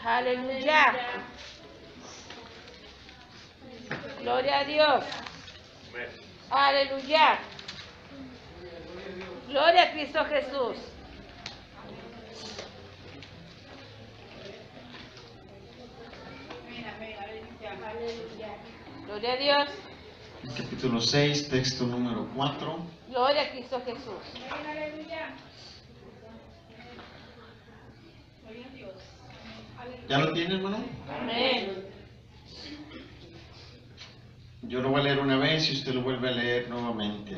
Aleluya. Gloria a Dios. Aleluya. Gloria a Cristo Jesús. Gloria a Dios. Capítulo 6, texto número 4. Gloria a Cristo Jesús. ¿Ya lo tiene, hermano? Amén. Yo lo voy a leer una vez y usted lo vuelve a leer nuevamente.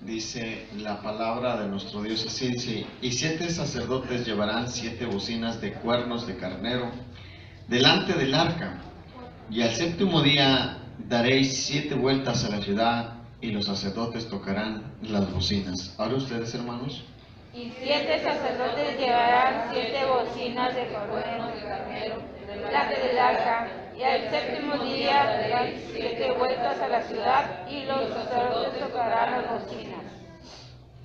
Dice la palabra de nuestro Dios así, dice: y 7 sacerdotes llevarán 7 bocinas de cuernos de carnero delante del arca, y al 7º día daréis 7 vueltas a la ciudad, y los sacerdotes tocarán las bocinas. Ahora ustedes, hermanos. Y 7 sacerdotes llevarán 7 bocinas de cuernos de carnero delante del arca, y al 7º día darán 7 vueltas a la ciudad, y los sacerdotes tocarán las bocinas.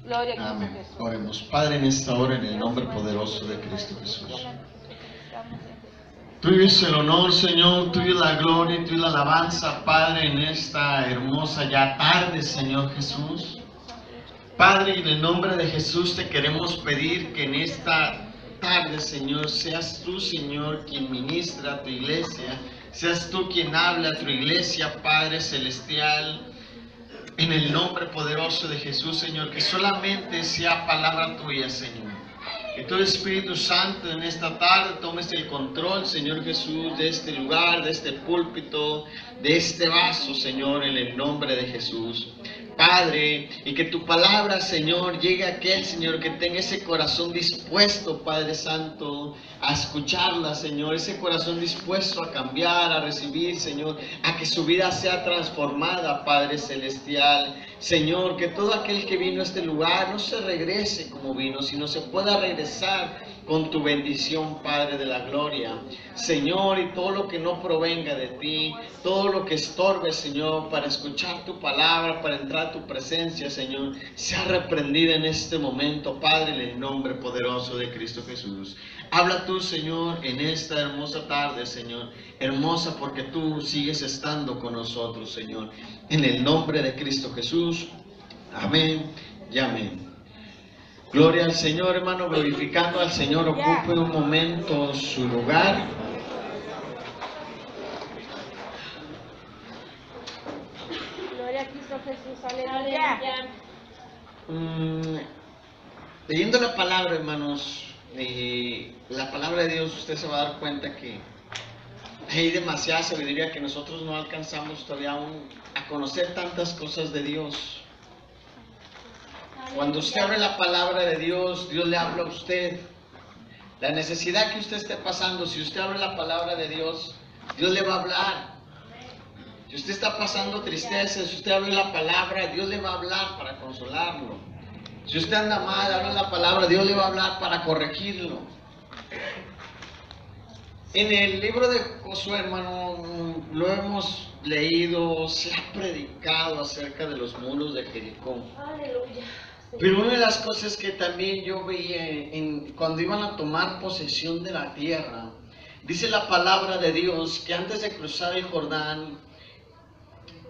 Gloria a Cristo Amén. Jesús. Oremos. Padre, en esta hora, en el nombre poderoso de Cristo Jesús. Tuyo es el honor, Señor, tuyo es la gloria, tuyo es la alabanza, Padre, en esta hermosa ya tarde, Señor Jesús. Padre, en el nombre de Jesús te queremos pedir que en esta tarde, Señor, seas tú, Señor, quien ministra a tu iglesia, seas tú quien habla a tu iglesia, Padre Celestial, en el nombre poderoso de Jesús, Señor, que solamente sea palabra tuya, Señor. Que tu Espíritu Santo en esta tarde tomes el control, Señor Jesús, de este lugar, de este púlpito, de este vaso, Señor, en el nombre de Jesús. Padre, y que tu palabra, Señor, llegue a aquel, Señor, que tenga ese corazón dispuesto, Padre Santo, a escucharla, Señor, ese corazón dispuesto a cambiar, a recibir, Señor, a que su vida sea transformada, Padre Celestial. Señor, que todo aquel que vino a este lugar no se regrese como vino, sino se pueda regresar con tu bendición, Padre de la gloria. Señor, y todo lo que no provenga de ti, todo lo que estorbe, Señor, para escuchar tu palabra, para entrar a tu presencia, Señor, sea reprendida en este momento, Padre, en el nombre poderoso de Cristo Jesús. Habla tú, Señor, en esta hermosa tarde, Señor, hermosa porque tú sigues estando con nosotros, Señor, en el nombre de Cristo Jesús. Amén y amén. Gloria al Señor, hermano, glorificando al Señor. Ocupe un momento su lugar. Gloria a Cristo Jesús. Aleluya. Leyendo la palabra, hermanos, la palabra de Dios, usted se va a dar cuenta que hay demasiada sabiduría que nosotros no alcanzamos todavía aún a conocer tantas cosas de Dios. Cuando usted abre la palabra de Dios, Dios le habla a usted. La necesidad que usted esté pasando, si usted abre la palabra de Dios, Dios le va a hablar. Si usted está pasando tristeza, si usted abre la palabra, Dios le va a hablar para consolarlo. Si usted anda mal, abre la palabra, Dios le va a hablar para corregirlo. En el libro de Josué, hermano, lo hemos leído, se ha predicado acerca de los muros de Jericó. Aleluya. Pero una de las cosas que también yo veía cuando iban a tomar posesión de la tierra, dice la palabra de Dios que antes de cruzar el Jordán,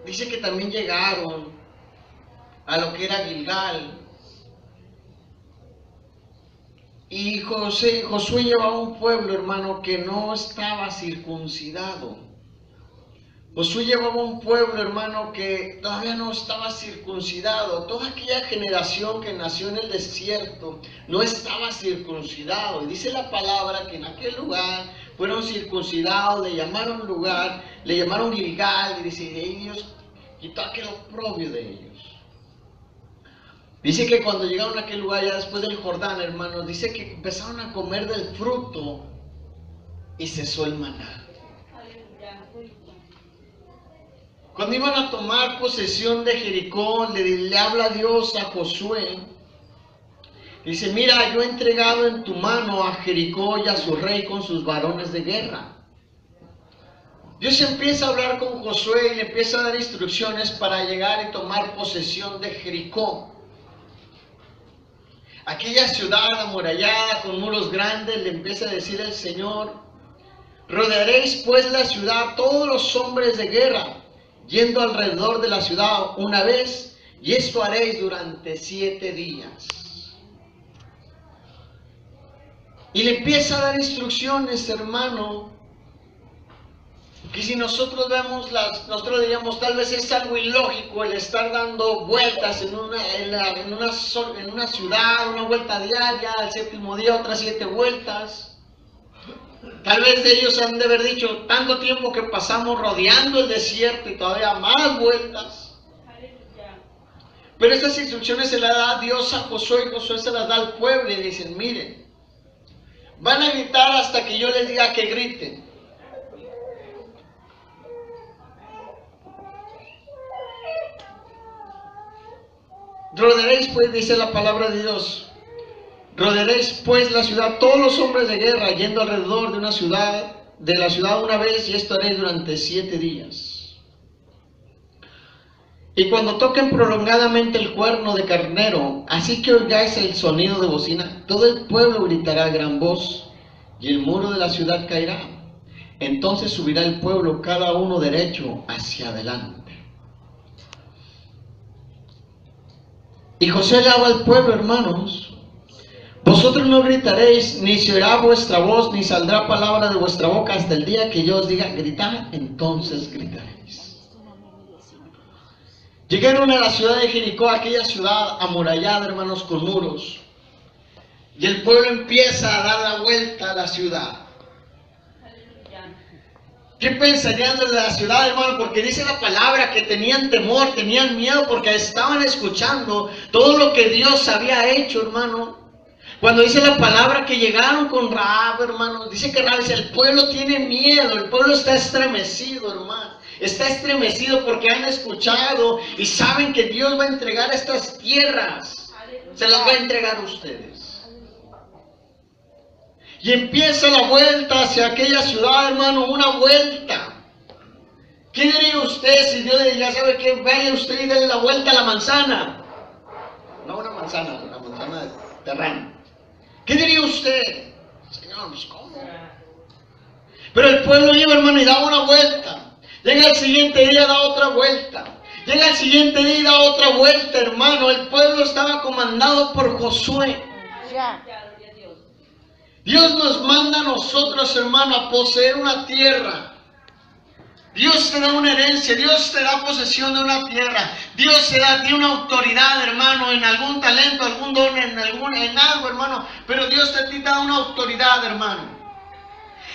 dice que también llegaron a lo que era Gilgal. Y Josué llevaba un pueblo, hermano, que no estaba circuncidado. Josué llevaba un pueblo, hermano, que todavía no estaba circuncidado. Toda aquella generación que nació en el desierto no estaba circuncidado. Y dice la palabra que en aquel lugar fueron circuncidados, le llamaron lugar, le llamaron Gilgal, y dice, y Dios quitó aquel oprobio de ellos. Dice que cuando llegaron a aquel lugar, ya después del Jordán, hermanos, dice que empezaron a comer del fruto y cesó el maná. Cuando iban a tomar posesión de Jericó, le habla Dios a Josué. Dice, mira, yo he entregado en tu mano a Jericó y a su rey con sus varones de guerra. Dios empieza a hablar con Josué y le empieza a dar instrucciones para llegar y tomar posesión de Jericó. Aquella ciudad amurallada con muros grandes, le empieza a decir el Señor, Rodearéis pues la ciudad, todos los hombres de guerra, yendo alrededor de la ciudad una vez, y esto haréis durante 7 días. Y le empieza a dar instrucciones, hermano, que si nosotros vemos nosotros diríamos, tal vez es algo ilógico el estar dando vueltas en una ciudad, una vuelta diaria, al 7º día otras 7 vueltas. Tal vez ellos han de haber dicho, tanto tiempo que pasamos rodeando el desierto y todavía más vueltas. Pero estas instrucciones se las da Dios a Josué, y Josué se las da al pueblo y le dicen, miren, van a gritar hasta que yo les diga que griten. Rodearéis pues, dice la palabra de Dios, rodearéis pues la ciudad, todos los hombres de guerra, yendo alrededor de la ciudad una vez, y esto haréis durante 7 días. Y cuando toquen prolongadamente el cuerno de carnero, así que oigáis el sonido de bocina, todo el pueblo gritará a gran voz, y el muro de la ciudad caerá. Entonces subirá el pueblo, cada uno derecho hacia adelante. Y Josué le habla al pueblo, hermanos, vosotros no gritaréis, ni se oirá vuestra voz, ni saldrá palabra de vuestra boca hasta el día que yo os diga, gritad, entonces gritaréis. Llegaron a la ciudad de Jericó, aquella ciudad amurallada, hermanos, con muros. Y el pueblo empieza a dar la vuelta a la ciudad. ¿Qué pensarían de la ciudad, hermano? Porque dice la palabra que tenían temor, tenían miedo, porque estaban escuchando todo lo que Dios había hecho, hermano. Cuando dice la palabra que llegaron con Rahab, hermano, dice que Rahab dice, el pueblo tiene miedo, el pueblo está estremecido, hermano. Está estremecido porque han escuchado y saben que Dios va a entregar estas tierras. Se las va a entregar a ustedes. Y empieza la vuelta hacia aquella ciudad, hermano, una vuelta. ¿Qué diría usted si Dios le diría, sabe qué, vaya usted y déle la vuelta a la manzana? No una manzana de terreno. ¿Qué diría usted? Señor, pues ¿cómo? Pero el pueblo iba, hermano, y daba una vuelta. Llega el siguiente día, da otra vuelta. Llega el siguiente día y da otra vuelta, hermano. El pueblo estaba comandado por Josué. Dios nos manda a nosotros, hermano, a poseer una tierra. Dios te da una herencia, Dios te da posesión de una tierra. Dios te da a ti una autoridad, hermano, en algún talento, algún don, en algo, hermano. Pero Dios te da una autoridad, hermano.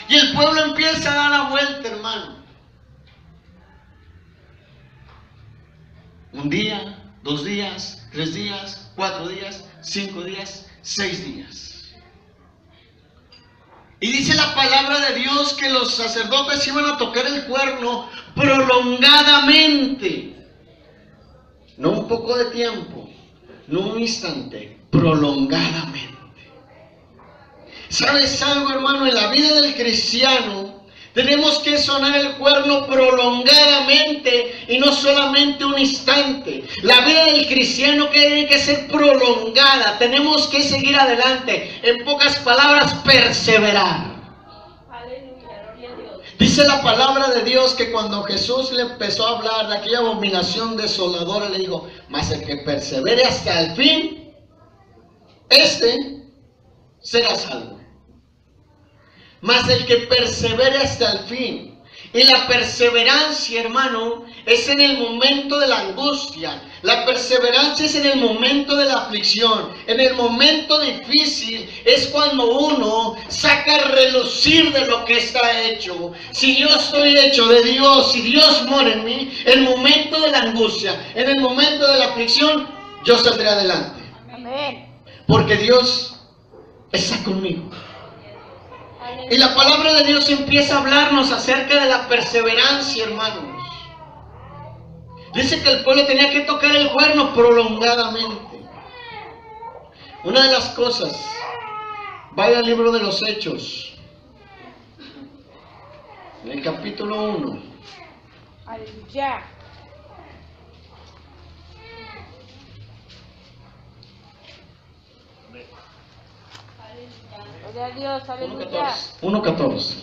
Y el pueblo empieza a dar la vuelta, hermano. Un día, 2 días, 3 días, 4 días, 5 días, 6 días. Y dice la palabra de Dios que los sacerdotes iban a tocar el cuerno prolongadamente. No un poco de tiempo, no un instante, prolongadamente. ¿Sabes algo, hermano? En la vida del cristiano tenemos que sonar el cuerno prolongadamente y no solamente un instante. La vida del cristiano tiene que ser prolongada. Tenemos que seguir adelante. En pocas palabras, perseverar. Dice la palabra de Dios que cuando Jesús le empezó a hablar de aquella abominación desoladora, le dijo, mas el que persevere hasta el fin, este será salvo. Mas el que persevere hasta el fin. Y la perseverancia, hermano, es en el momento de la angustia. La perseverancia es en el momento de la aflicción. En el momento difícil es cuando uno saca a relucir de lo que está hecho. Si yo estoy hecho de Dios, si Dios mora en mí, en el momento de la angustia, en el momento de la aflicción, yo saldré adelante. Amén. Porque Dios está conmigo. Y la palabra de Dios empieza a hablarnos acerca de la perseverancia, hermanos. Dice que el pueblo tenía que tocar el cuerno prolongadamente. Una de las cosas, vaya al libro de los Hechos, en el capítulo 1. Aleluya. Gloria a Dios, aleluya. 1:14.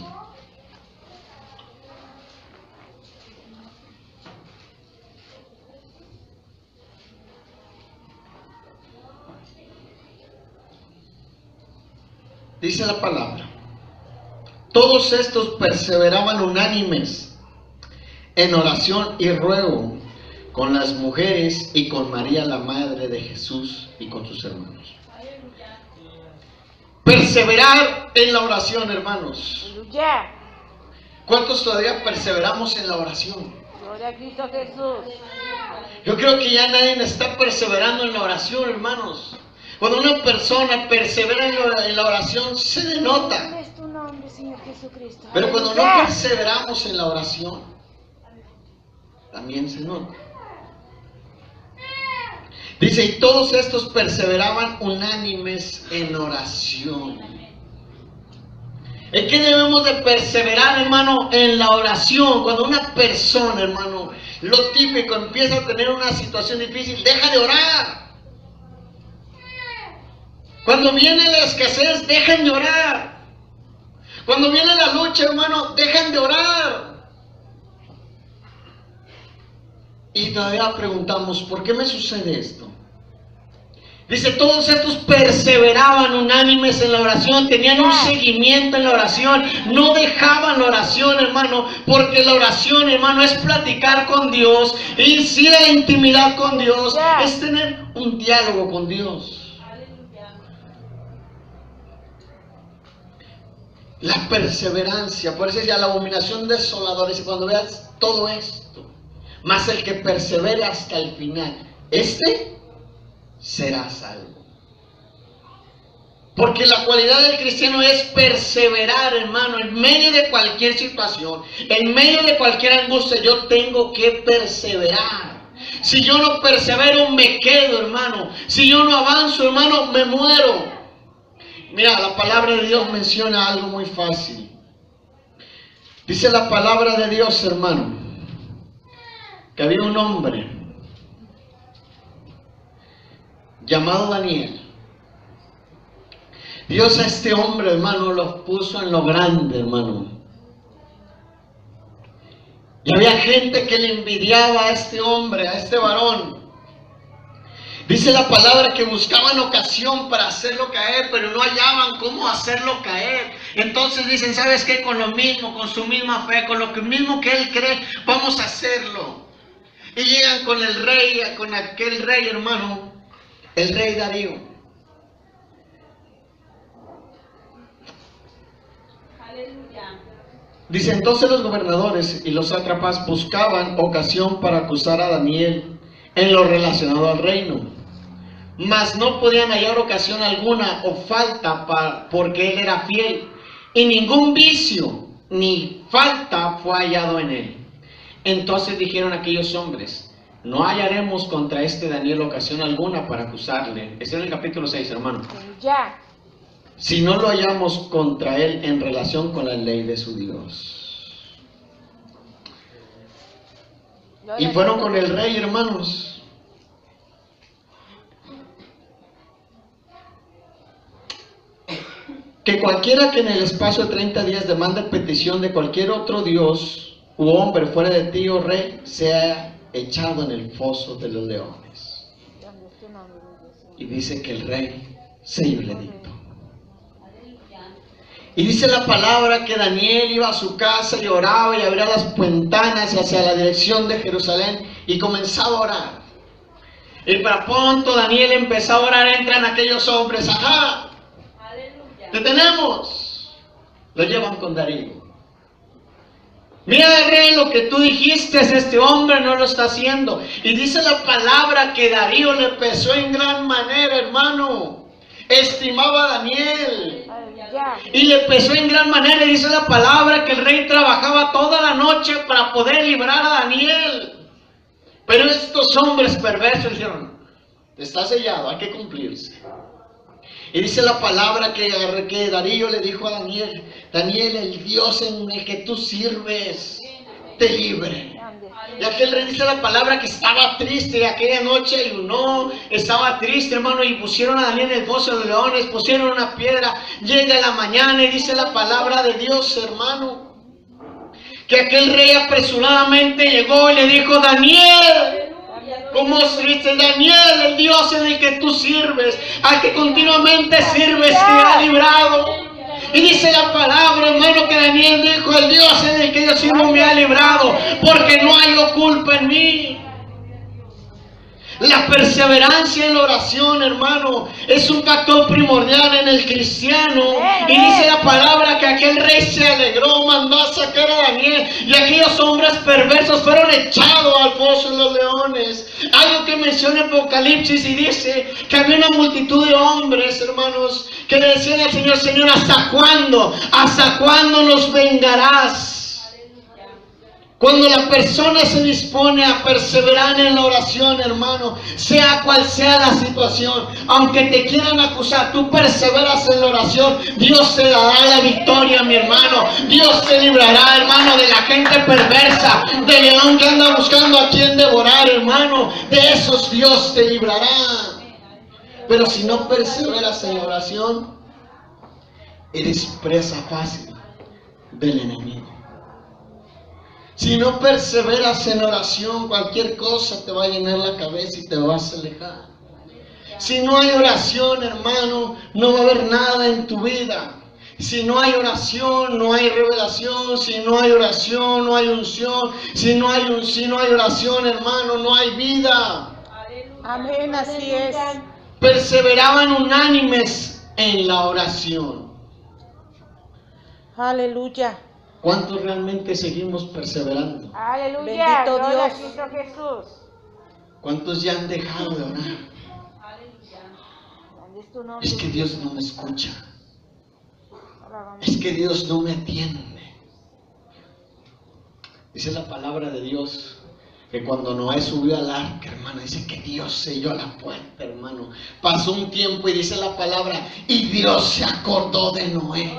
Dice la palabra: todos estos perseveraban unánimes en oración y ruego con las mujeres y con María, la madre de Jesús, y con sus hermanos. Perseverar en la oración, hermanos. Aleluya. ¿Cuántos todavía perseveramos en la oración? Gloria a Cristo Jesús. Yo creo que ya nadie está perseverando en la oración, hermanos. Cuando una persona persevera en la oración, se denota. ¿Cuál es tu nombre, Señor Jesucristo? Pero cuando no Aleluya. perseveramos en la oración, también se nota. Dice: y todos estos perseveraban unánimes en oración. ¿En qué debemos de perseverar, hermano? En la oración. Cuando una persona, hermano, lo típico, empieza a tener una situación difícil, deja de orar. Cuando viene la escasez, dejan de orar. Cuando viene la lucha, hermano, dejan de orar. Y todavía preguntamos: ¿por qué me sucede esto? Dice: todos estos perseveraban unánimes en la oración, tenían un seguimiento en la oración, no dejaban la oración, hermano, porque la oración, hermano, es platicar con Dios, irse a la intimidad con Dios, es tener un diálogo con Dios. La perseverancia, por eso es ya la abominación desoladora. Dice: cuando veas todo esto, más el que persevere hasta el final, este será salvo. Porque la cualidad del cristiano es perseverar, hermano, en medio de cualquier situación, en medio de cualquier angustia. Yo tengo que perseverar. Si yo no persevero, me quedo, hermano. Si yo no avanzo, hermano, me muero. Mira, la palabra de Dios menciona algo muy fácil. Dice la palabra de Dios, hermano, que había un hombre llamado Daniel. Dios a este hombre, hermano, lo puso en lo grande, hermano. Y había gente que le envidiaba a este hombre, a este varón. Dice la palabra que buscaban ocasión para hacerlo caer, pero no hallaban cómo hacerlo caer. Entonces dicen: ¿sabes qué? Con lo mismo, con su misma fe, con lo mismo que él cree, vamos a hacerlo. Y llegan con el rey, con aquel rey, hermano, el rey Darío. Aleluya. Dice: entonces los gobernadores y los sátrapas buscaban ocasión para acusar a Daniel en lo relacionado al reino, mas no podían hallar ocasión alguna o falta porque él era fiel, y ningún vicio ni falta fue hallado en él. Entonces dijeron aquellos hombres: no hallaremos contra este Daniel ocasión alguna para acusarle. Está en el capítulo 6, hermano. Ya. Si no lo hallamos contra él en relación con la ley de su Dios. Y fueron con el rey, hermanos. Que cualquiera que en el espacio de 30 días demande petición de cualquier otro Dios u hombre fuera de ti, oh rey, sea echado en el foso de los leones. Y dice que el rey se le dictó. Y dice la palabra que Daniel iba a su casa y oraba y abría las ventanas hacia la dirección de Jerusalén y comenzaba a orar. Y para pronto Daniel empezó a orar. Entran aquellos hombres: ajá, te tenemos. Lo llevan con Darío. Mira, rey, lo que tú dijiste, este hombre no lo está haciendo. Y dice la palabra que Darío le pesó en gran manera, hermano. Estimaba a Daniel. Y le pesó en gran manera. Y dice la palabra que el rey trabajaba toda la noche para poder librar a Daniel. Pero estos hombres perversos dijeron: está sellado, hay que cumplirse. Y dice la palabra que Darío le dijo a Daniel: Daniel, el Dios en el que tú sirves te libre. Y aquel rey, dice la palabra, que estaba triste. Aquella noche ayunó, estaba triste, hermano, y pusieron a Daniel en el foso de los leones, pusieron una piedra. Llega la mañana y dice la palabra de Dios, hermano, que aquel rey apresuradamente llegó y le dijo: Daniel, ¿cómo dice? Daniel, el Dios en el que tú sirves, al que continuamente sirves, te ha librado. Y dice la palabra, hermano, que Daniel dijo: el Dios en el que yo sirvo me ha librado, porque no hay culpa en mí. La perseverancia en la oración, hermano, es un factor primordial en el cristiano. Y dice la palabra que aquel rey se alegró, mandó a sacar a Daniel, y aquellos hombres perversos fueron echados al foso de los leones. Algo que menciona Apocalipsis, y dice que había una multitud de hombres, hermanos, que le decían al Señor: Señor, ¿hasta cuándo? ¿Hasta cuándo nos vengarás? Cuando la persona se dispone a perseverar en la oración, hermano, sea cual sea la situación, aunque te quieran acusar, tú perseveras en la oración, Dios te dará la victoria, mi hermano. Dios te librará, hermano, de la gente perversa, del león que anda buscando a quien devorar, hermano. De esos Dios te librará. Pero si no perseveras en la oración, eres presa fácil del enemigo. Si no perseveras en oración, cualquier cosa te va a llenar la cabeza y te vas a alejar. Si no hay oración, hermano, no va a haber nada en tu vida. Si no hay oración, no hay revelación. Si no hay oración, no hay unción. Si no hay oración, hermano, no hay vida. Amén, así es. Perseveraban unánimes en la oración. Aleluya. ¿Cuántos realmente seguimos perseverando? Aleluya. Bendito Gloria a Dios. Cristo Jesús. ¿Cuántos ya han dejado de orar? Grande es tu nombre. Es que Dios no me escucha. Alabamos. Es que Dios no me atiende. Dice la palabra de Dios que cuando Noé subió al arca, hermano, dice que Dios selló la puerta, hermano. Pasó un tiempo y dice la palabra, y Dios se acordó de Noé.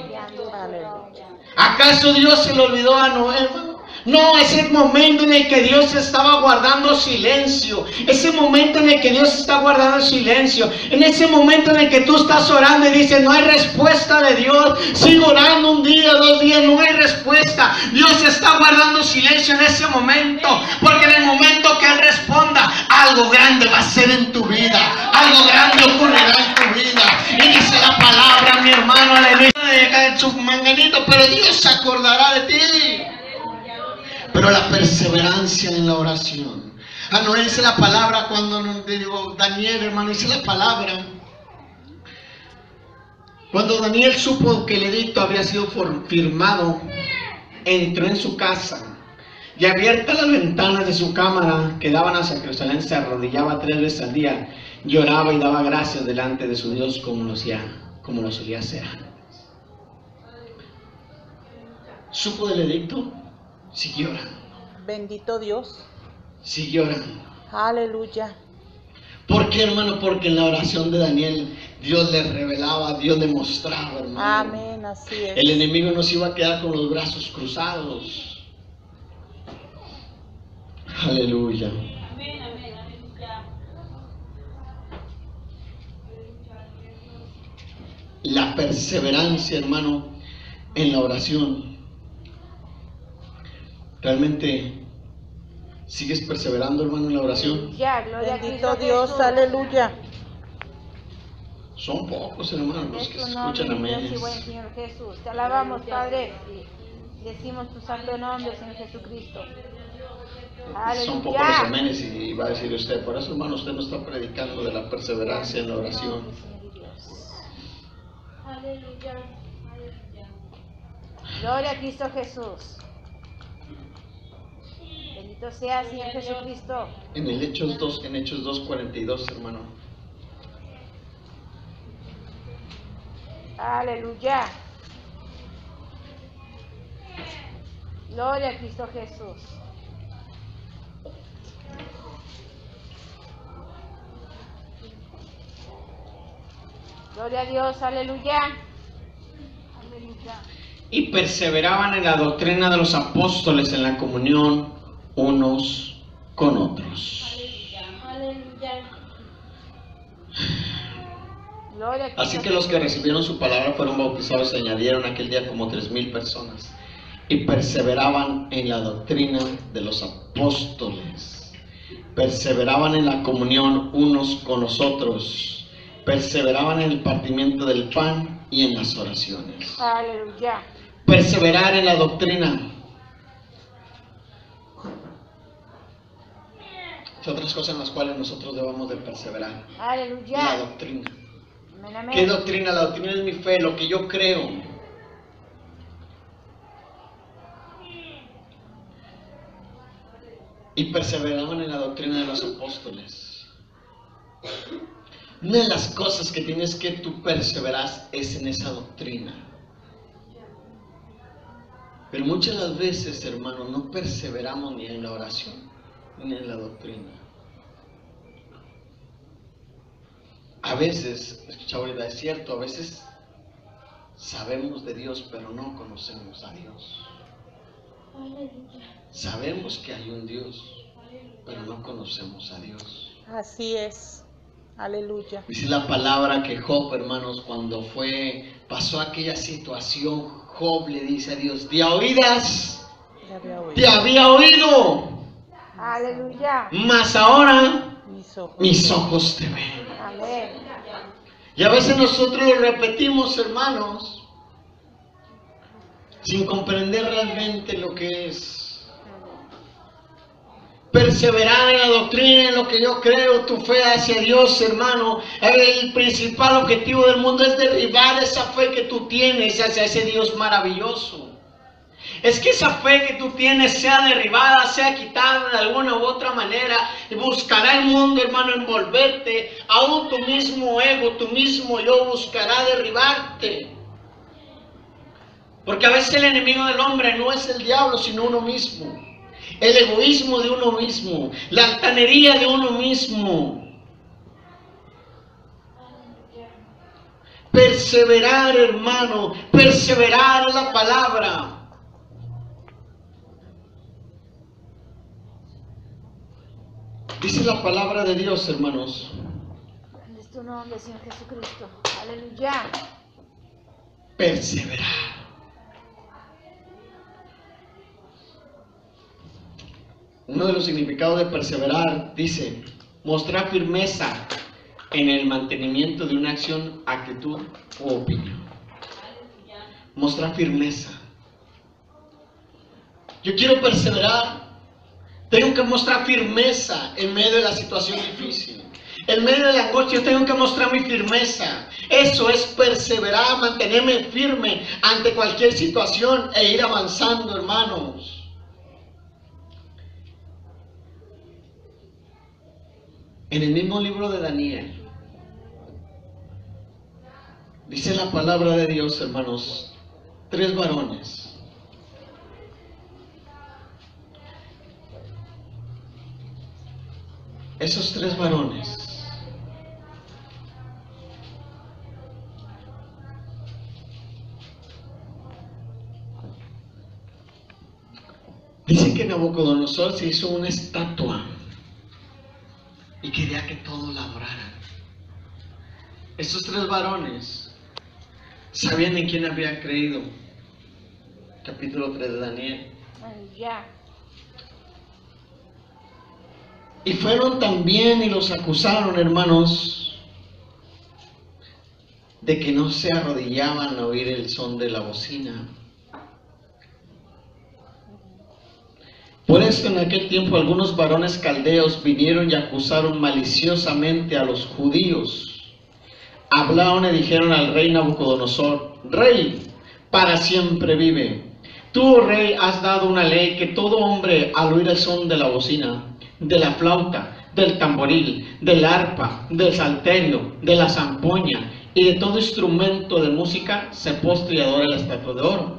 Aleluya. ¿Acaso Dios se le olvidó a Noé, hermano? No, es el momento en el que Dios estaba guardando silencio. Ese momento en el que Dios está guardando silencio. En ese momento en el que tú estás orando y dices: no hay respuesta de Dios. Sigo orando un día, 2 días, no hay respuesta. Dios está guardando silencio en ese momento. Porque en el momento que Él responda, algo grande va a ser en tu vida. Algo grande ocurrirá en tu vida. Y dice la palabra, mi hermano, aleluya, en su manganito, pero Dios se acordará de ti. Pero la perseverancia en la oración. No dice la palabra cuando digo Daniel, hermano, dice la palabra. Cuando Daniel supo que el edicto había sido firmado, entró en su casa y abiertas las ventanas de su cámara que daban hacia Jerusalén, se arrodillaba 3 veces al día, lloraba y daba gracias delante de su Dios como lo solía hacer. Supo del edicto, siguió orando. Bendito Dios. Siguió orando. Aleluya. ¿Por qué, hermano? Porque en la oración de Daniel Dios le revelaba, Dios le mostraba, hermano. Amén, así es. El enemigo no se iba a quedar con los brazos cruzados. Aleluya. Amén, amén, aleluya. La perseverancia, hermano, en la oración. ¿Realmente sigues perseverando, hermano, en la oración? Ya, gloria a Bendito Cristo Dios, Jesús. aleluya. Son pocos, hermanos, los Es que tu se nombre, escuchan mi Dios amén. y buen Señor Jesús. Te alabamos, Padre. Decimos tu santo nombre, Señor Jesucristo. Son pocos los Aleluya. amenes y va a decir usted, por eso, hermano, usted no está predicando de la perseverancia en la oración. Aleluya. Gloria a Cristo Jesús. Bendito sea, Señor Jesucristo. En Hechos 2:42, hermano. Aleluya. Gloria a Cristo Jesús. Gloria a Dios, aleluya. Aleluya. Y perseveraban en la doctrina de los apóstoles, en la comunión unos con otros. Aleluya. Gloria a Cristo Así que los que Jesús. recibieron su palabra fueron bautizados, se añadieron aquel día como 3,000 personas. Y perseveraban en la doctrina de los apóstoles. Perseveraban en la comunión unos con los otros. Perseveraban en el partimiento del pan y en las oraciones. Aleluya. Perseverar en la doctrina. Es otras cosas en las cuales nosotros debemos de perseverar. La Aleluya. doctrina. Amén, amén. ¿Qué doctrina? La doctrina es mi fe, lo que yo creo. Y perseveraban en la doctrina de los apóstoles. Una de las cosas que tienes que tú perseverar es en esa doctrina. Pero muchas de las veces, hermanos, no perseveramos ni en la oración ni en la doctrina. A veces, escucha ahorita, es cierto, a veces sabemos de Dios, pero no conocemos a Dios. Sabemos que hay un Dios, pero no conocemos a Dios. Así es. Aleluya. Dice la palabra que Job, hermanos, cuando pasó aquella situación, Job le dice a Dios: te oídas, Ya había oído. te había oído, Aleluya. mas ahora Mis ojos. mis ojos te ven. Amén. Y a veces nosotros lo repetimos, hermanos, sin comprender realmente lo que es. Perseverar en la doctrina, en lo que yo creo, tu fe hacia Dios, hermano. El principal objetivo del mundo es derribar esa fe que tú tienes hacia ese Dios maravilloso. Es que esa fe que tú tienes sea derribada, sea quitada de alguna u otra manera. Y buscará el mundo, hermano, envolverte. Aún tu mismo ego, tu mismo yo buscará derribarte. Porque a veces el enemigo del hombre no es el diablo, sino uno mismo. El egoísmo de uno mismo, la altanería de uno mismo. Perseverar, hermano, perseverar en la palabra. Dice la palabra de Dios, hermanos. Grande es tu nombre, Señor Jesucristo. Aleluya. Perseverar. Uno de los significados de perseverar dice: mostrar firmeza en el mantenimiento de una acción, actitud o opinión. Mostrar firmeza. Yo quiero perseverar. Tengo que mostrar firmeza en medio de la situación difícil. En medio de la angustia yo tengo que mostrar mi firmeza. Eso es perseverar, mantenerme firme ante cualquier situación e ir avanzando, hermanos. En el mismo libro de Daniel, dice la palabra de Dios, hermanos, 3 varones. Esos 3 varones dice que Nabucodonosor se hizo una estatua y quería que todos la adoraran. Estos 3 varones sabían en quién habían creído. Capítulo 3 de Daniel. Aleluya. Y fueron también y los acusaron, hermanos, de que no se arrodillaban a oír el son de la bocina. Por eso en aquel tiempo algunos varones caldeos vinieron y acusaron maliciosamente a los judíos. Hablaron y dijeron al rey Nabucodonosor: Rey, para siempre vive. Tú, rey, has dado una ley que todo hombre al oír el son de la bocina, de la flauta, del tamboril, del arpa, del salterio, de la zampoña y de todo instrumento de música se postre y adore la estatua de oro.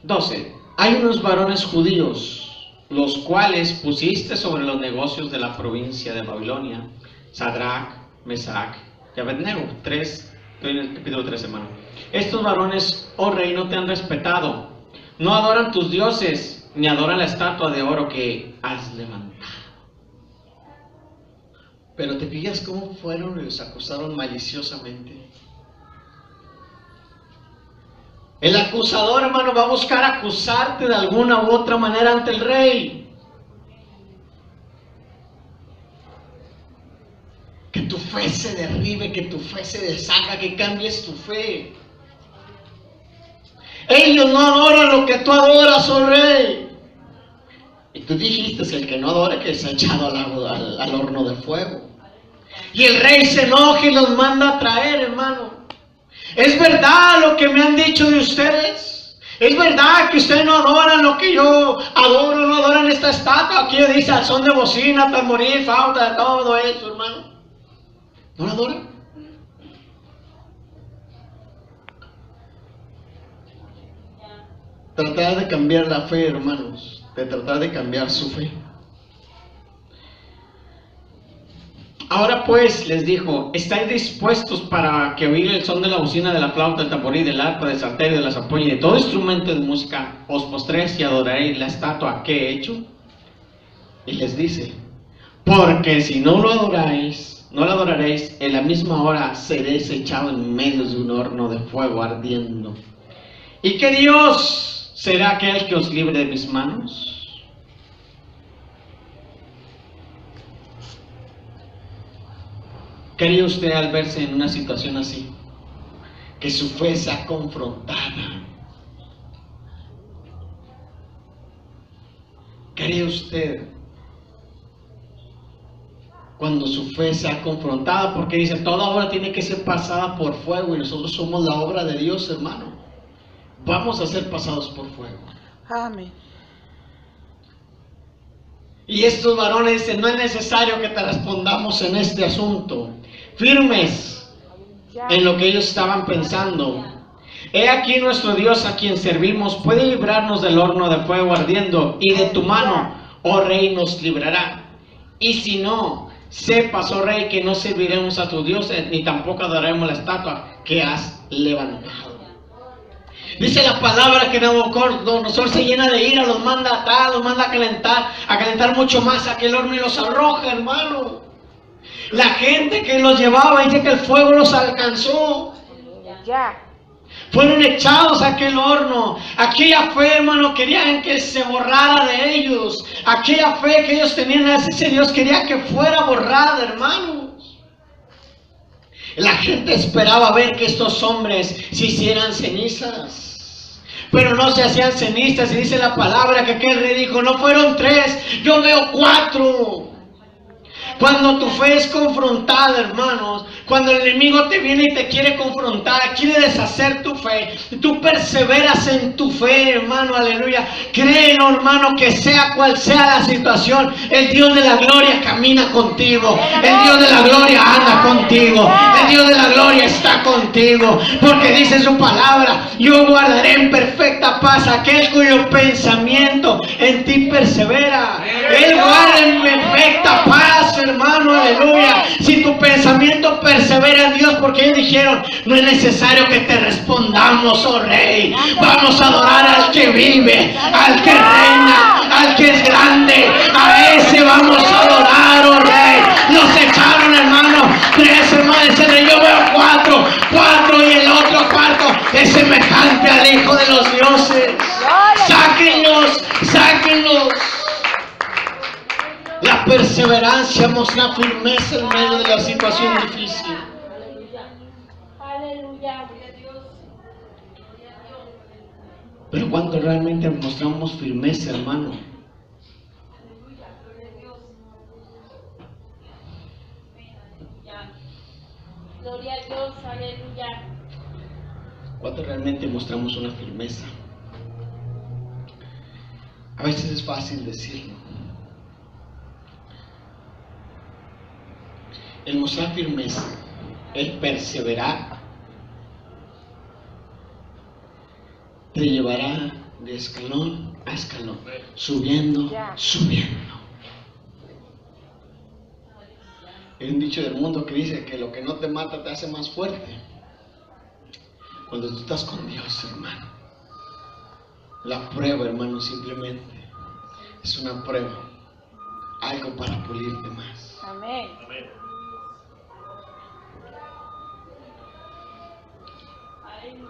12. Hay unos varones judíos, los cuales pusiste sobre los negocios de la provincia de Babilonia: Sadrach, Mesach y Abednego. 3, estoy en el capítulo 3, hermano. Estos varones, oh rey, no te han respetado, no adoran tus dioses, ni adoran la estatua de oro que has levantado. Pero te fijas cómo fueron y los acusaron maliciosamente. El acusador, hermano, va a buscar acusarte de alguna u otra manera ante el rey. Que tu fe fe se derribe, que tu fe se deshaga, que cambies tu fe. Ellos no adoran lo que tú adoras, oh rey. Y tú dijiste, el que no adore, que se ha echado al horno de fuego. Y el rey se enoja y los manda a traer, hermano. ¿Es verdad lo que me han dicho de ustedes? ¿Es verdad que ustedes no adoran lo que yo adoro, no adoran esta estatua? Aquí dice al son de bocina, tamboril, flauta, todo eso, hermano. ¿No la adoran? Tratar de cambiar la fe, hermanos, de tratar de cambiar su fe. Ahora pues, les dijo, ¿estáis dispuestos para que oír el son de la bocina, de la flauta, del tamboril, del arpa, del salterio, de la zampoña y de todo instrumento de música? Os postréis y adoraréis la estatua que he hecho. Y les dice, porque si no lo adoráis, no la adoraréis, en la misma hora seréis echados en medio de un horno de fuego ardiendo. ¿Y qué Dios será aquel que os libre de mis manos? ¿Qué haría usted al verse en una situación así? Que su fe sea confrontada. ¿Qué haría usted cuando su fe sea confrontada? Porque dice, toda obra tiene que ser pasada por fuego y nosotros somos la obra de Dios, hermano. Vamos a ser pasados por fuego. Amén. Y estos varones dicen, no es necesario que te respondamos en este asunto. Firmes en lo que ellos estaban pensando. He aquí nuestro Dios a quien servimos puede librarnos del horno de fuego ardiendo, y de tu mano, oh rey, nos librará. Y si no, sepas, oh rey, que no serviremos a tu Dios, ni tampoco adoraremos la estatua que has levantado. Dice la palabra que Nabucodonosor se llena de ira, los manda atrás, los manda a calentar mucho más aquel horno y los arroja, hermano. La gente que los llevaba dice que el fuego los alcanzó. Fueron echados a aquel horno. Aquella fe, hermano, querían que se borrara de ellos. Aquella fe que ellos tenían hacia ese Dios quería que fuera borrada, hermanos. La gente esperaba ver que estos hombres se hicieran cenizas, pero no se hacían cenizas. Y dice la palabra que aquel rey dijo, no fueron 3, yo veo 4. Cuando tu fe es confrontada, hermanos, cuando el enemigo te viene y te quiere confrontar, quiere deshacer tu fe, tú perseveras en tu fe, hermano, aleluya. Créelo, hermano, que sea cual sea la situación, el Dios de la gloria camina contigo, el Dios de la gloria anda contigo, el Dios de la gloria está contigo, porque dice su palabra, yo guardaré en perfecta paz aquel cuyo pensamiento en ti persevera. Él guarda en perfecta paz, hermano, aleluya. Si tu pensamiento persevera en Dios, porque ellos dijeron, no es necesario que te respondamos, oh rey. Vamos a adorar al que vive, al que reina, al que es grande. A ese vamos a adorar, oh rey. Los echaron, hermano, 3, hermano, ese rey, yo veo 4 y el otro 4 es semejante al Hijo de los dioses. Sáquenlos, sáquenlos. La perseverancia mostra firmeza en medio de la situación difícil. Aleluya. Pero cuando realmente mostramos firmeza, hermano. Gloria a Dios, aleluya. Cuando realmente mostramos una firmeza. A veces es fácil decirlo. El mostrar firmeza, el perseverar, te llevará de escalón a escalón, subiendo, subiendo. Hay un dicho del mundo que dice que lo que no te mata te hace más fuerte. Cuando tú estás con Dios, hermano, la prueba, hermano, simplemente es una prueba, algo para pulirte más. Amén.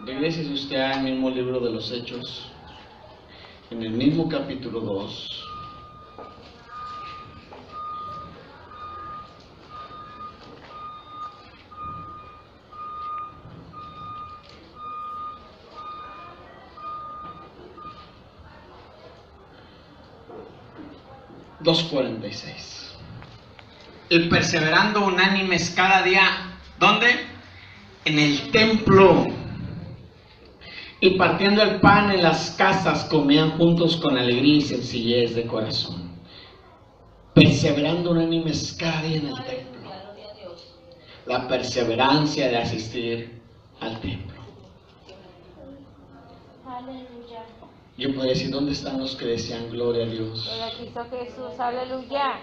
Regrese usted al mismo libro de los Hechos, en el mismo capítulo 2. 2:46. Y perseverando unánimes cada día, ¿dónde? En el templo. Y partiendo el pan en las casas, comían juntos con alegría y sencillez de corazón. Perseverando unánimes cada día en el templo. La perseverancia de asistir al templo. Aleluya. Yo podría decir, ¿dónde están los que decían gloria a Dios? Gloria a Cristo Jesús, aleluya.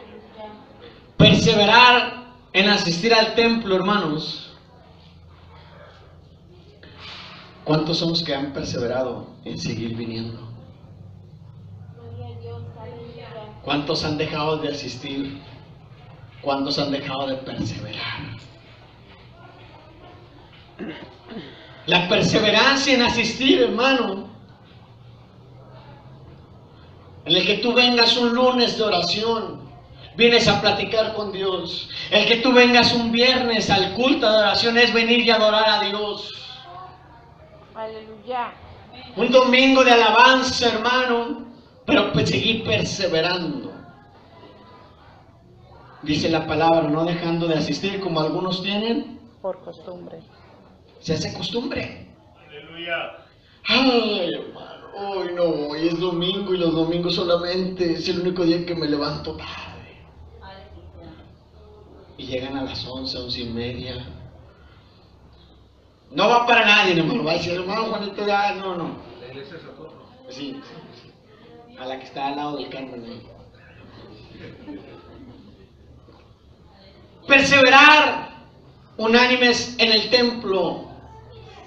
Perseverar en asistir al templo, hermanos. ¿Cuántos somos que han perseverado en seguir viniendo? Gloria a Dios. Aleluya. ¿Cuántos han dejado de asistir? ¿Cuántos han dejado de perseverar? La perseverancia en asistir, hermano. En el que tú vengas un lunes de oración, vienes a platicar con Dios. El que tú vengas un viernes al culto de oración es venir y adorar a Dios. Aleluya. Un domingo de alabanza, hermano, pero pues seguir perseverando. Dice la palabra, no dejando de asistir como algunos tienen. Por costumbre. Se hace costumbre. Aleluya. Ay, hermano, hoy no, hoy es domingo y los domingos solamente es el único día que me levanto tarde. Y llegan a las 11, 11:30. No va para nadie, hermano. Va a decir, hermano Juanito, ya, no. La iglesia es Socorro. Sí. A la que está al lado del Carmen ahí. Perseverar unánimes en el templo.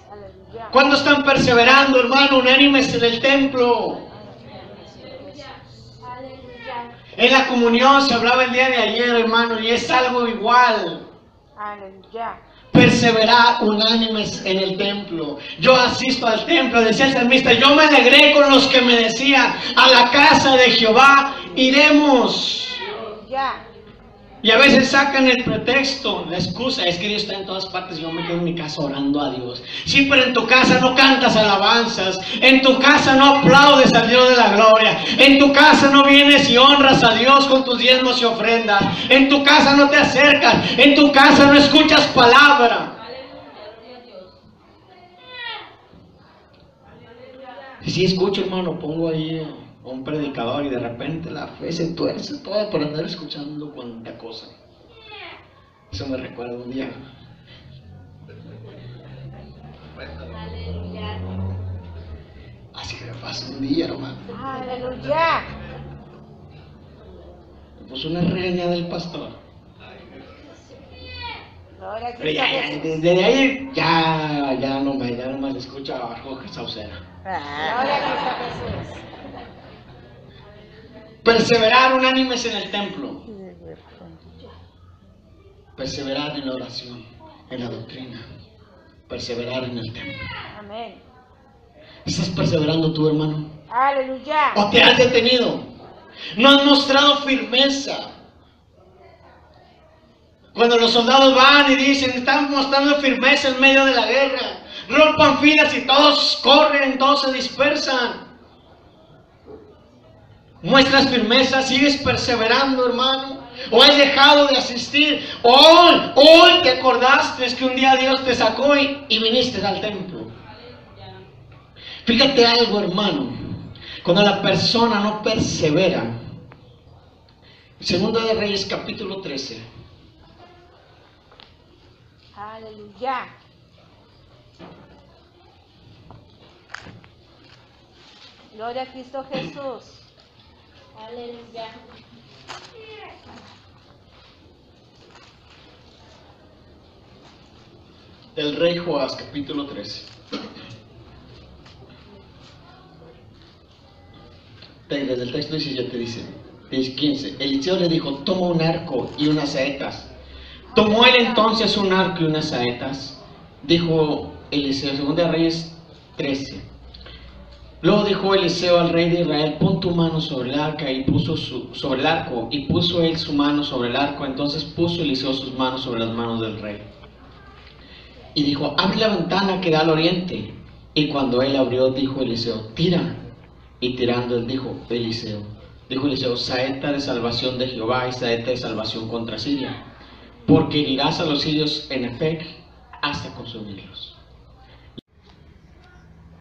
Aleluya. ¿Cuándo están perseverando, hermano, unánimes en el templo? Aleluya. En la comunión se hablaba el día de ayer, hermano, y es algo igual. Aleluya. Perseverar unánimes en el templo. Yo asisto al templo, decía el salmista, yo me alegré con los que me decían, a la casa de Jehová iremos. Aleluya. Y a veces sacan el pretexto, la excusa, es que Dios está en todas partes y yo me quedo en mi casa orando a Dios. Sí, pero en tu casa no cantas alabanzas, en tu casa no aplaudes al Dios de la gloria, en tu casa no vienes y honras a Dios con tus diezmos y ofrendas, en tu casa no te acercas, en tu casa no escuchas palabra. Y si escucho, hermano, pongo ahí a un predicador y de repente la fe se tuerce toda por andar escuchando cuanta cosa. Eso me recuerda un día. Aleluya. Así que me pasó un día, hermano. Aleluya. Me puso una regañada del pastor. Gloria a Pero Cristo ya, Jesús. desde ahí ya no me escucha abajo que saucera. Gloria a Cristo Jesús. Perseverar unánimes en el templo. Perseverar en la oración, en la doctrina. Perseverar en el templo. Amén. ¿Estás perseverando tú, hermano? Aleluya. ¿O te has detenido? ¿No has mostrado firmeza? Cuando los soldados van y dicen, están mostrando firmeza en medio de la guerra, rompan filas y todos corren, todos se dispersan. ¿Muestras firmeza? ¿Sigues perseverando, hermano? ¿O has dejado de asistir? Hoy te acordaste que un día Dios te sacó y viniste al templo. Fíjate algo, hermano. Cuando la persona no persevera, Segunda de Reyes capítulo 13. Aleluya. Gloria a Cristo Jesús. Aleluya. Del rey Joás capítulo 13. Desde el texto 17 dice, 15, Eliseo le dijo, toma un arco y unas saetas. Tomó él entonces un arco y unas saetas. Dijo Eliseo, Segunda de Reyes 13. Luego dijo Eliseo al rey de Israel, pon tu mano sobre el arca, y puso sobre el arco, y puso él su mano sobre el arco. Entonces puso Eliseo sus manos sobre las manos del rey. Y dijo, abre la ventana que da al oriente. Y cuando él abrió, dijo Eliseo, tira. Y tirando él dijo, Eliseo, Dijo Eliseo: saeta de salvación de Jehová y saeta de salvación contra Siria, porque herirás a los sirios en Afec hasta consumirlos.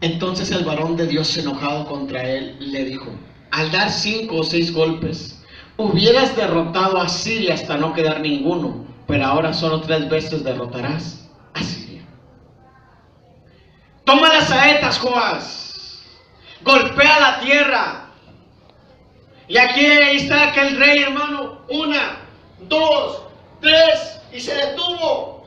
Entonces el varón de Dios, enojado contra él, le dijo: al dar 5 o 6 golpes, hubieras derrotado a Siria hasta no quedar ninguno, pero ahora solo 3 veces derrotarás a Siria. Toma las saetas, Joás, golpea la tierra. Y aquí está aquel rey, hermano. 1, 2, 3, y se detuvo.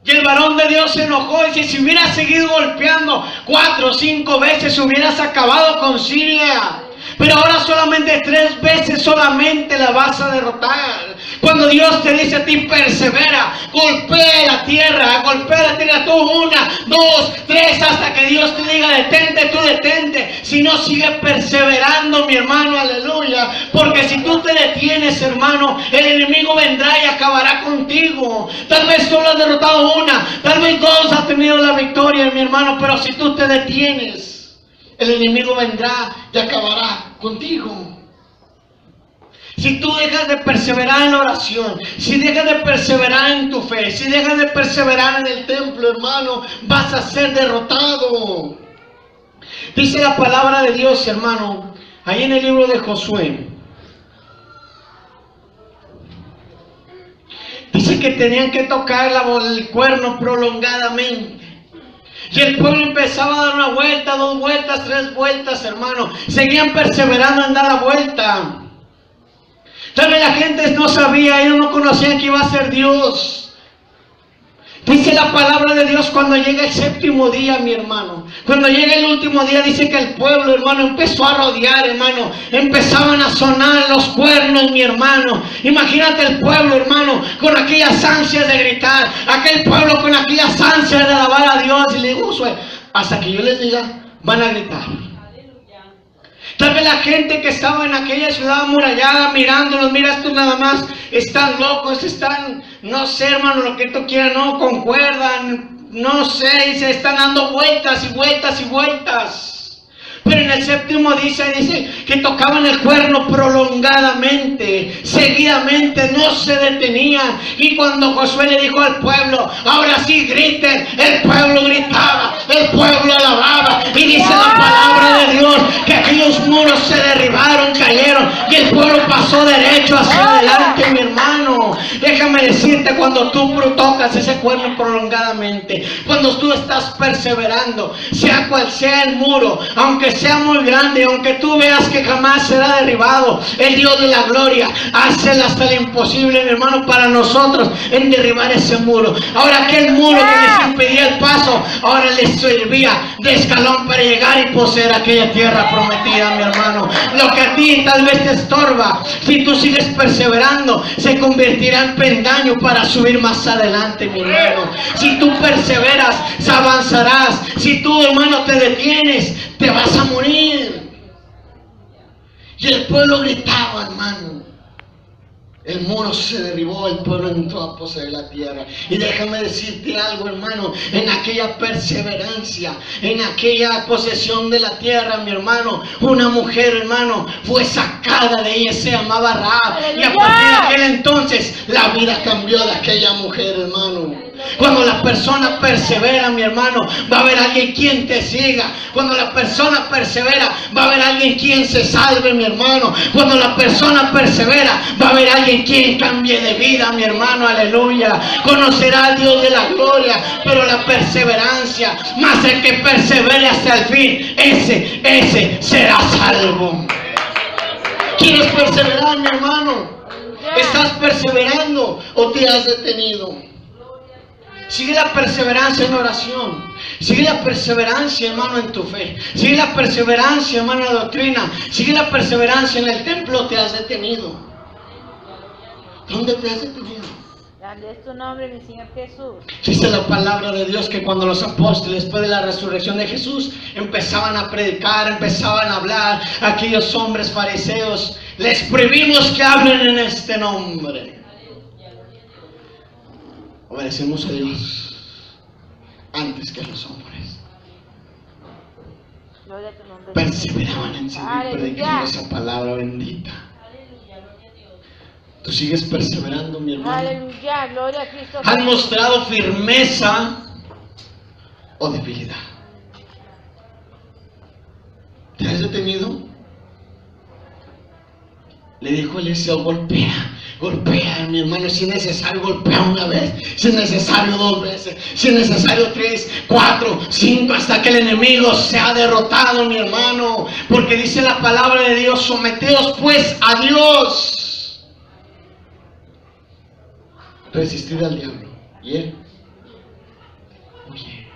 Y el varón de Dios se enojó y dice: si hubieras seguido golpeando 4 o 5 veces, hubieras acabado con Siria. Pero ahora solamente 3 veces solamente la vas a derrotar. Cuando Dios te dice a ti: persevera, golpea la tierra tú 1, 2, 3, hasta que Dios te diga detente, tú detente. Si no, sigue perseverando, mi hermano, aleluya. Porque si tú te detienes, hermano, el enemigo vendrá y acabará contigo. Tal vez solo has derrotado 1, tal vez 2 has tenido la victoria, mi hermano. Pero si tú te detienes, el enemigo vendrá y acabará contigo. Si tú dejas de perseverar en la oración, si dejas de perseverar en tu fe, si dejas de perseverar en el templo, hermano, vas a ser derrotado. Dice la palabra de Dios, hermano, ahí en el libro de Josué. Dice que tenían que tocar el cuerno prolongadamente. Y el pueblo empezaba a dar 1 vuelta, 2 vueltas, 3 vueltas, hermano. Seguían perseverando en dar la vuelta. Tal vez la gente no sabía, ellos no conocían que iba a ser Dios. Dice la palabra de Dios, cuando llega el 7º día, mi hermano, cuando llega el último día, dice que el pueblo, hermano, empezó a rodear, hermano. Empezaban a sonar los cuernos, mi hermano. Imagínate el pueblo, hermano, con aquellas ansias de gritar, aquel pueblo con aquellas ansias de alabar a Dios. Y le digo: Josué, hasta que yo les diga, van a gritar. Tal vez la gente que estaba en aquella ciudad amurallada mirándolos: mira, estos nada más están locos, están, no sé, hermano, lo que tú quieras, no concuerdan, no sé, y se están dando vueltas y vueltas y vueltas. Pero en el 7º dice que tocaban el cuerno prolongadamente, seguidamente, no se detenían. Y cuando Josué le dijo al pueblo: ahora sí griten, el pueblo gritaba, el pueblo alababa. Y dice la palabra de Dios que aquellos muros se derribaron, cayeron, y el pueblo pasó derecho hacia adelante, mi hermano. Déjame decirte, cuando tú tocas ese cuerno prolongadamente, cuando tú estás perseverando, sea cual sea el muro, aunque sea muy grande, aunque tú veas que jamás será derribado, el Dios de la gloria hace hasta lo imposible, mi hermano, para nosotros en derribar ese muro. Ahora aquel muro que les impedía el paso, ahora les servía de escalón para llegar y poseer aquella tierra prometida, mi hermano. Lo que a ti tal vez te estorba, si tú sigues perseverando, se convertirá en peldaño para subir más adelante, mi hermano. Si tú perseveras, avanzarás. Si tú, hermano, te detienes, te vas a morir. Y el pueblo gritaba, hermano. El muro se derribó, el pueblo entró a poseer la tierra. Y déjame decirte algo, hermano, en aquella perseverancia, en aquella posesión de la tierra, mi hermano, una mujer, hermano, fue sacada de ella, se llamaba Rahab. Y a partir de aquel entonces la vida cambió de aquella mujer, hermano. Cuando la persona persevera, mi hermano, va a haber alguien quien te siga. Cuando la persona persevera, va a haber alguien quien se salve, mi hermano. Cuando la persona persevera, va a haber alguien quien cambie de vida, mi hermano, aleluya. Conocerá al Dios de la gloria, pero la perseverancia, más el que persevere hasta el fin, ese será salvo. ¿Quieres perseverar, mi hermano? ¿Estás perseverando o te has detenido? Sigue la perseverancia en oración. Sigue la perseverancia, hermano, en tu fe. Sigue la perseverancia, hermano, en la doctrina. Sigue la perseverancia en el templo. Te has detenido. ¿Dónde te has detenido? Grande es tu nombre, mi Señor Jesús. Dice la palabra de Dios que cuando los apóstoles, después de la resurrección de Jesús, empezaban a predicar, empezaban a hablar, aquellos hombres fariseos, les prohibimos que hablen en este nombre. Obedecemos a Dios antes que a los hombres. Gloria a tu nombre. Perseveraban en seguir predicando esa palabra bendita. Tú sigues perseverando, mi hermano. Aleluya, gloria a Cristo. ¿Han mostrado firmeza o debilidad? ¿Te has detenido? Le dijo Eliseo: golpea, golpea, mi hermano. Si es necesario, golpea una vez. Si es necesario, 2 veces. Si es necesario, 3, 4, 5, hasta que el enemigo sea derrotado, mi hermano. Porque dice la palabra de Dios: someteos pues a Dios. Resistid al diablo y él huye.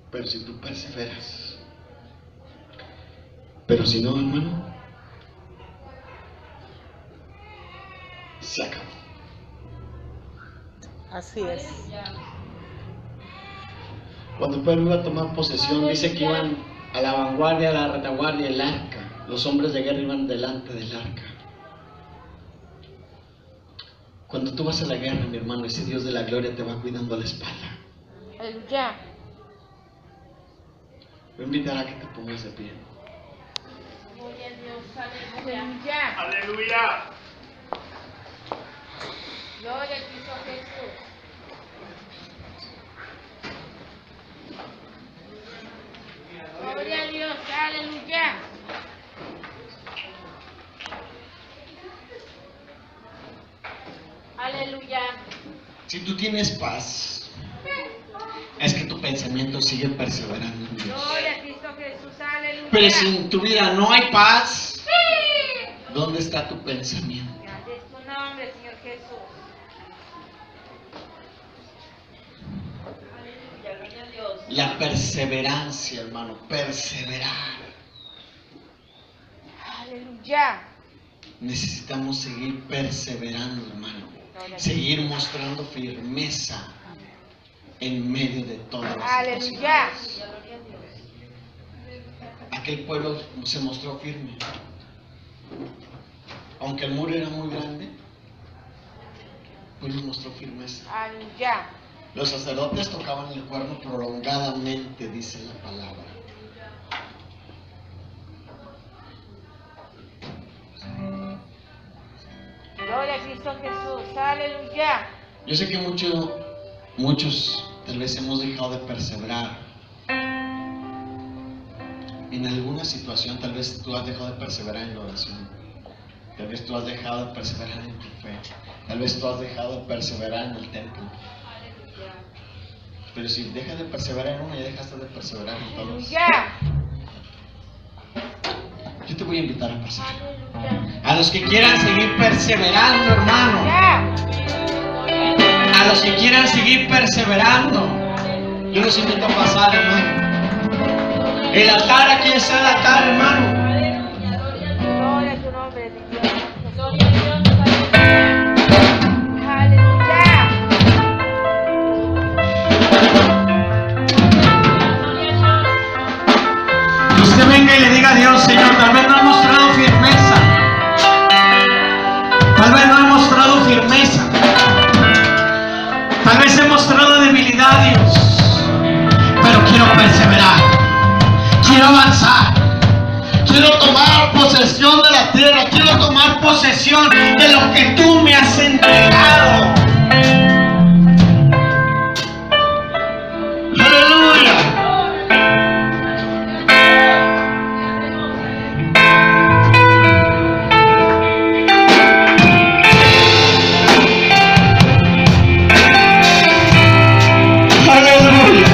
Pero si tú perseveras, pero si no, hermano, se acabó. Así es. Cuando el pueblo iba a tomar posesión, dice que iban a la vanguardia, a la retaguardia, el arca. Los hombres de guerra iban delante del arca. Cuando tú vas a la guerra, mi hermano, ese Dios de la gloria te va cuidando la espalda. Aleluya. Voy a invitar a que te pongas de pie. Gloria a Dios, aleluya. Aleluya. Aleluya. Gloria a Cristo Jesús. Gloria a Dios. Aleluya. Aleluya. Si tú tienes paz, es que tu pensamiento sigue perseverando en Dios. Gloria a Cristo Jesús. Aleluya. Pero si en tu vida no hay paz, ¿dónde está tu pensamiento? Grande es tu nombre, Señor Jesús. Aleluya, gloria a Dios. La perseverancia, hermano, perseverar. Aleluya. Necesitamos seguir perseverando, hermano. Seguir mostrando firmeza en medio de todas las Aleluya. situaciones. Aquel pueblo se mostró firme. Aunque el muro era muy grande, pues mostró firmeza. Aleluya. Los sacerdotes tocaban el cuerno prolongadamente, dice la palabra. Gloria a Cristo Jesús. Aleluya. Yo sé que muchos tal vez hemos dejado de perseverar en alguna situación. Tal vez tú has dejado de perseverar en la oración. Tal vez tú has dejado de perseverar en tu fe. Tal vez tú has dejado de perseverar en el templo. Pero si dejas de perseverar en una, ya dejaste de perseverar en todos. Aleluya. Yo te voy a invitar a pasar. Aleluya. A los que quieran seguir perseverando, hermano. Aleluya. A los que quieran seguir perseverando, yo los invito a pasar, hermano. El altar, aquí está el altar, hermano. Gloria a tu nombre, Dios. Gloria a Dios, aleluya. Aleluya. Que usted venga y le diga a Dios: Señor, tal vez no he mostrado firmeza. Tal vez no he mostrado firmeza. Tal vez he mostrado debilidad, Dios. Pero quiero perseverar. Quiero avanzar. Quiero tomar posesión de la tierra. Quiero tomar posesión de lo que tú me has entregado. Aleluya. Aleluya.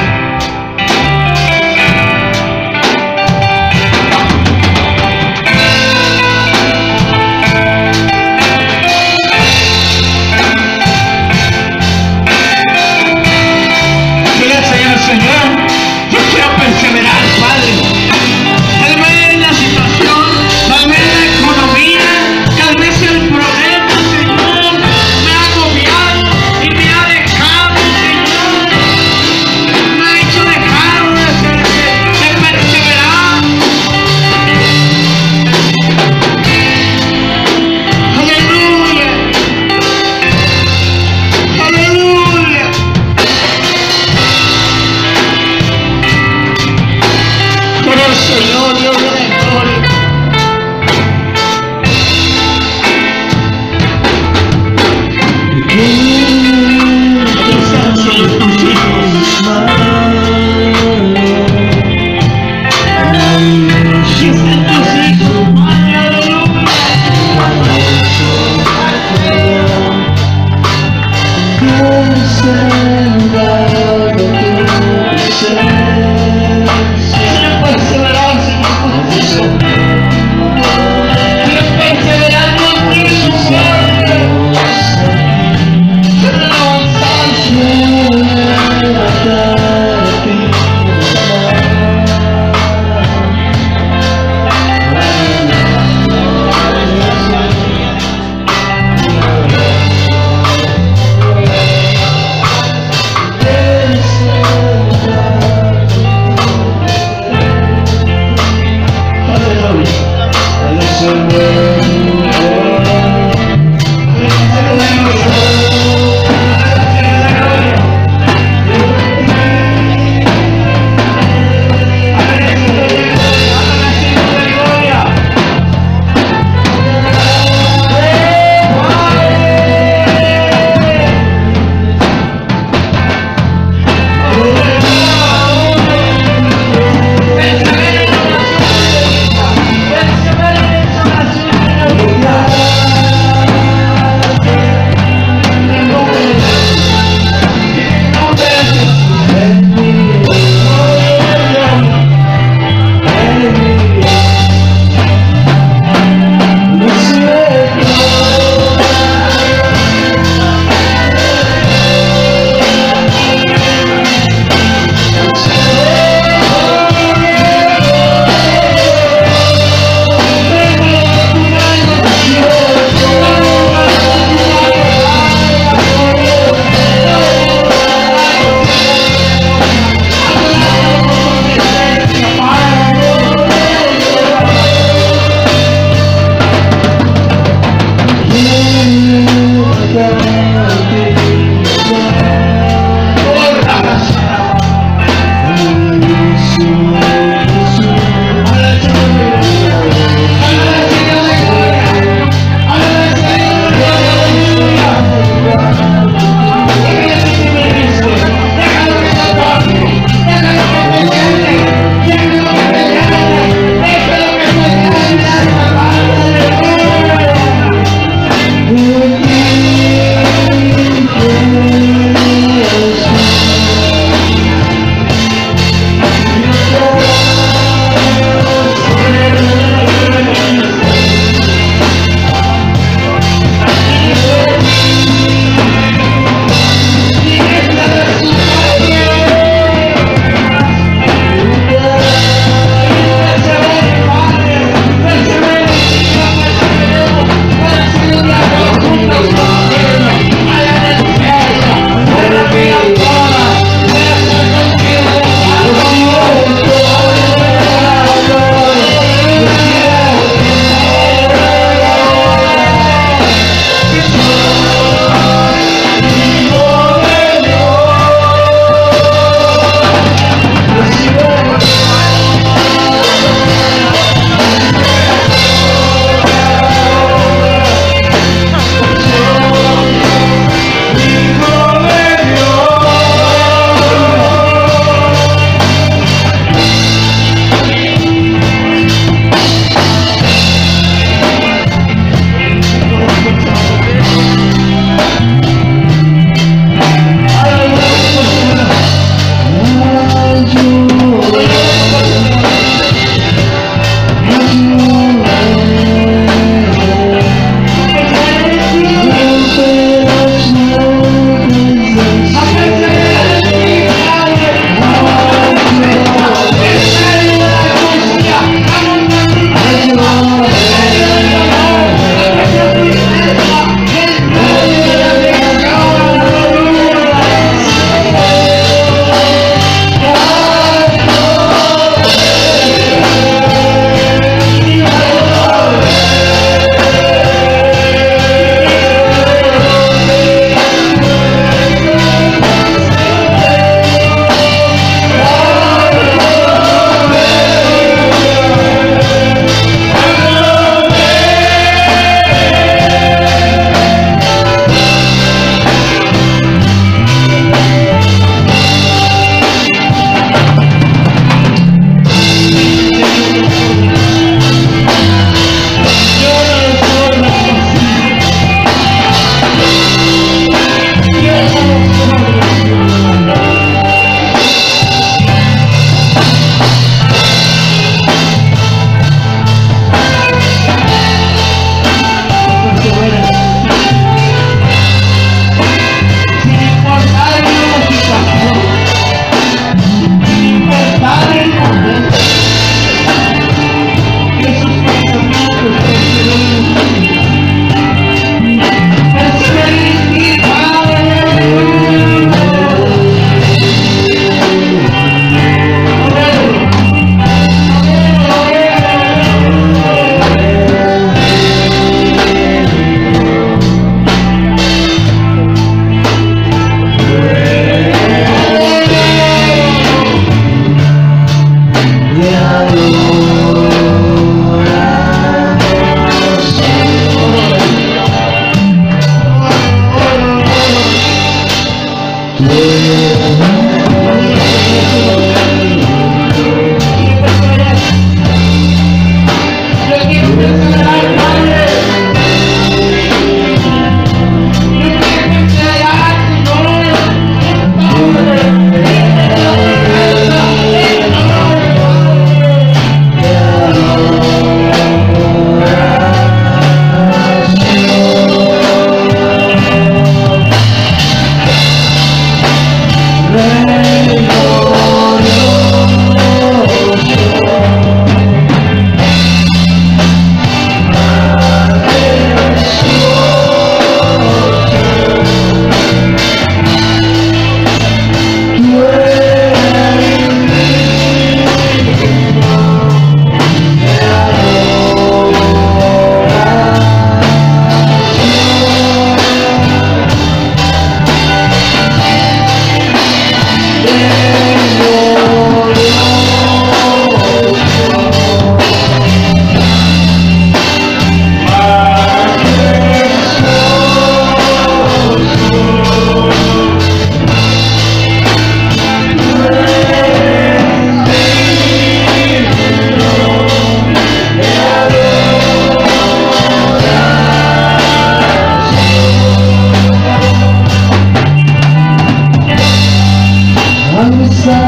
está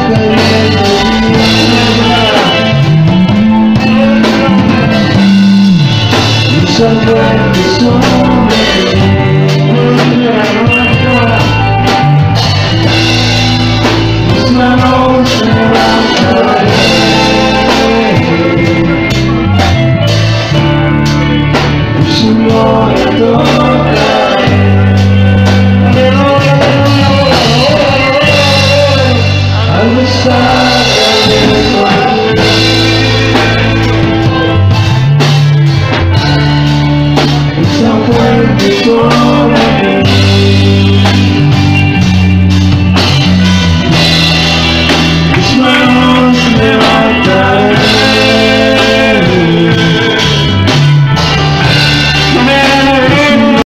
cayendo y salvaje sobre la noche va a caer, su gloria toca. Algo está